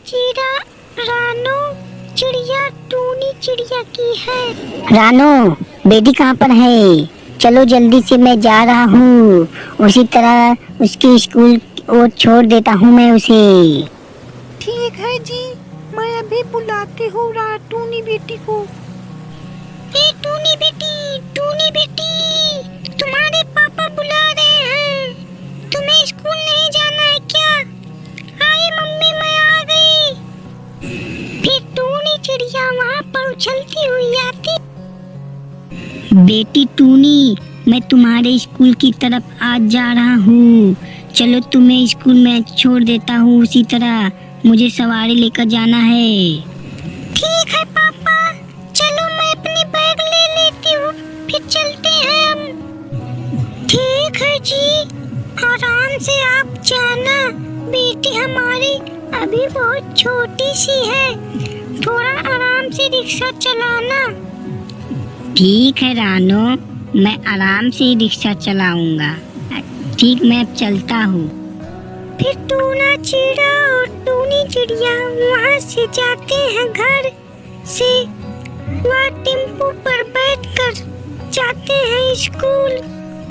चीड़ा रानू चिड़िया टूनी चिड़िया की है। रानू बेटी कहाँ पर है? चलो जल्दी से, मैं जा रहा हूँ। उसी तरह उसकी स्कूल और छोड़ देता हूँ मैं उसे। ठीक है जी, मैं अभी बुलाती हूँ टूनी बेटी को। टूनी बेटी, तुम्हारे पापा बुला रहे हैं। तुम्हें स्कूल नहीं जाना है क्या? हाय मम्मी, मैं आ गई। फिर टूनी चिड़िया वहाँ पर उछलती हुई आती। बेटी टूनी, मैं तुम्हारे स्कूल की तरफ आज जा रहा हूँ। चलो तुम्हें स्कूल में छोड़ देता हूँ। उसी तरह मुझे सवारी लेकर जाना है। ठीक है पापा, चलो मैं अपनी बैग ले लेती हूँ, फिर चलते हैं हम। ठीक है जी, आराम से आप जाना। बेटी हमारी अभी बहुत छोटी सी है, थोड़ा आराम से रिक्शा चलाना। ठीक है रानू, मैं आराम से रिक्शा चलाऊंगा। ठीक, मैं अब चलता हूँ। फिर टूना चिड़ा और टूनी चिड़िया वहाँ से जाते हैं घर से। वह टेम्पो पर बैठकर जाते हैं स्कूल।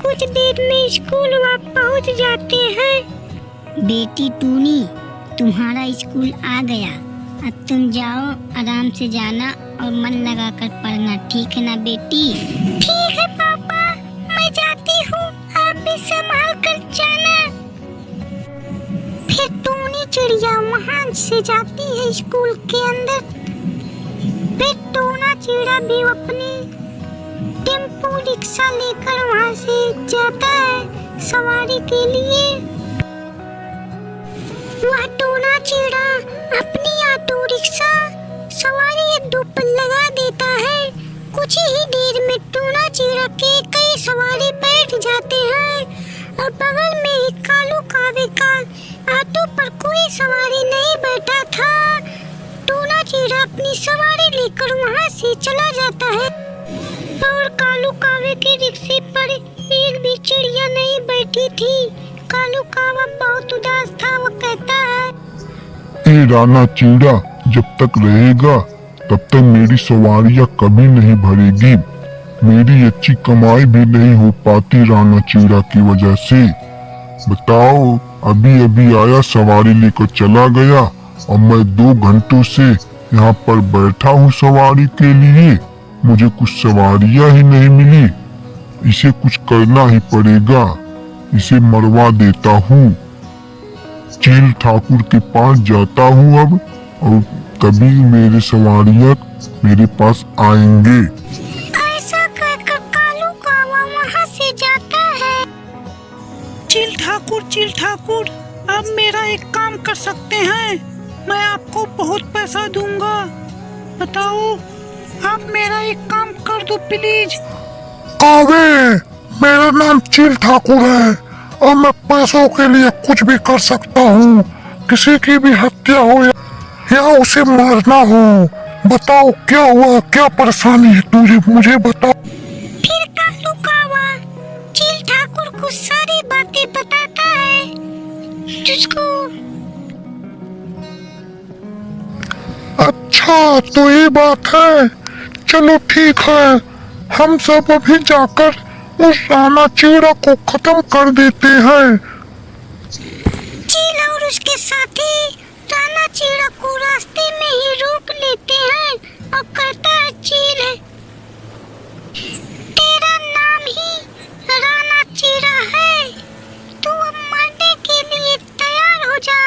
कुछ देर में स्कूल वहाँ पहुँच जाते हैं। बेटी टूनी, तुम्हारा स्कूल आ गया। अब तुम जाओ, आराम से जाना और मन लगाकर पढ़ना। ठीक है ना बेटी? ठीक है पापा, मैं जाती हूँ, आप भी संभाल कर जाना। फिर टूनी चिड़िया वहाँ से जाती है स्कूल के अंदर। फिर टूना चिड़ा भी अपनी टेम्पो रिक्शा लेकर वहाँ से जाता है सवारी के लिए। वह टूना चिड़ा अपनी ऑटो रिक्शा सवारी अड्डों पर लगा देता है। कुछ ही देर में टूना चिड़ा के कई सवारी बैठ जाते हैं और बगल में ही कालू कावे का ऑटो पर कोई सवारी नहीं बैठा था। टूना चिड़ा अपनी सवारी लेकर वहाँ से चला जाता है और कालू कावे के रिक्शे पर एक भी चिड़िया नहीं बैठी थी। कालू कावा बहुत उदास था। वो कहता है, ए राना चिड़ा, जब तक रहेगा तब तक मेरी सवारियाँ कभी नहीं भरेगी। मेरी अच्छी कमाई भी नहीं हो पाती राना चिड़ा की वजह से। बताओ, अभी अभी आया, सवारी लेकर चला गया और मैं 2 घंटों से यहाँ पर बैठा हूँ सवारी के लिए। मुझे कुछ सवारियाँ ही नहीं मिली। इसे कुछ करना ही पड़ेगा, इसे मरवा देता हूँ। चील ठाकुर के पास जाता हूँ अब, और तभी मेरे सवारियाँ मेरे पास आएंगे। ऐसा कहकर कालू कावा वहाँ से जाता है। चील ठाकुर, अब मेरा एक काम कर सकते हैं। मैं आपको बहुत पैसा दूंगा। बताओ, आप मेरा एक काम कर दो प्लीज। कावे, मेरा नाम चील ठाकुर है और मैं पैसों के लिए कुछ भी कर सकता हूँ। किसी की भी हत्या हो या उसे मारना हो। बताओ क्या हुआ, क्या परेशानी है तुझे, मुझे बताओ। फिर कालू कावा चील ठाकुर को सारी बातें बताता है। जिसको अच्छा, तो ये बात है। चलो ठीक है, हम सब अभी जाकर उस राना चिड़ा को खत्म कर देते हैं। चील और उसके साथी राना चिड़ा को रास्ते में ही रोक लेते हैं और कहता है, चील है, तेरा नाम ही राना चिड़ा है। तू अब मरने के लिए तैयार हो जा।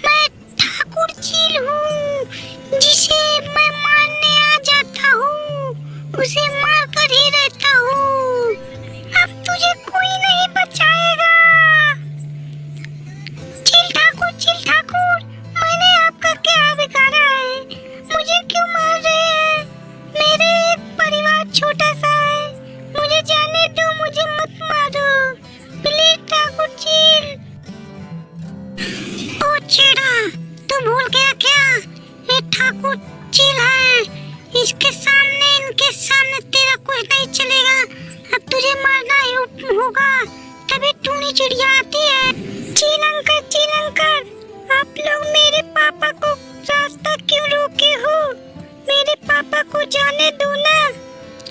मैं ठाकुर चील हूँ, जिसे मैं मारने आ जाता हूँ, उसे मार कर ही रहता हूँ। अब तुझे कोई नहीं बचाएगा। चील ठाकुर, मैंने आपका क्या बिगाड़ा है? मुझे क्यों मार रहे हैं? मेरे एक परिवार छोटा सा है, मुझे जाने दो, मुझे मत मारो प्लीज ठाकुर चील। ओ चिड़ा, तू भूल गया क्या? ये ठाकुर चील है, इनके सामने तेरा कुछ नहीं चलेगा। अब तुझे मारना ही होगा। तभी टूनी चिड़िया आती है। चील अंकल, आप लोग मेरे पापा को जाने दो ना,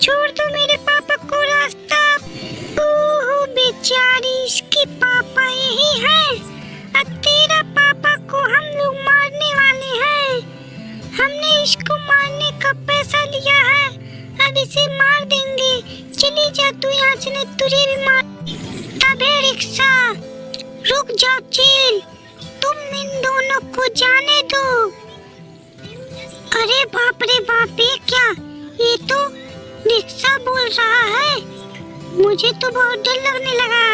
छोड़ दो मेरे पापा को रास्ता। ओहो बेचारी, इसके पापा यही है। अब तेरा पापा को हम लोग मारने वाले हैं। हमने इसको मारने का पैसा लिया है, अब इसे मार देंगे। चली जा तू यहाँ से, नहीं तुझे भी मार। तबे रिक्शा, रुक जाओ चील, तुम इन दोनों को जाने दो। अरे बाप रे बाप, ये क्या, ये तो रिक्शा बोल रहा है। मुझे तो बहुत डर लगने लगा।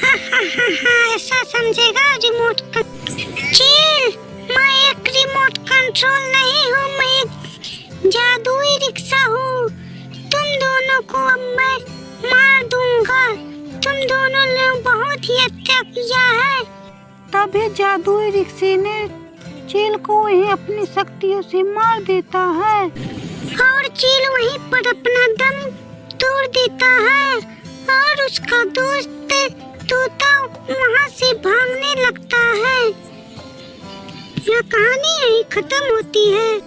हा हा हा हा, ऐसा समझेगा रिमोट चील, मैं एक रिमोट कंट्रोल नहीं हूँ, मैं एक जादुई रिक्शा हूँ। तुम दोनों को अब मैं मार दूंगा। तुम दोनों ने बहुत ही हत्या किया है। तभी जादुई रिक्शे ने चील को वहीं अपनी शक्तियों से मार देता है और चील वहीं पर अपना दम तोड़ देता है और उसका दोस्त तोता वहाँ से भागने लगता है। यह कहानी यहीं खत्म होती है।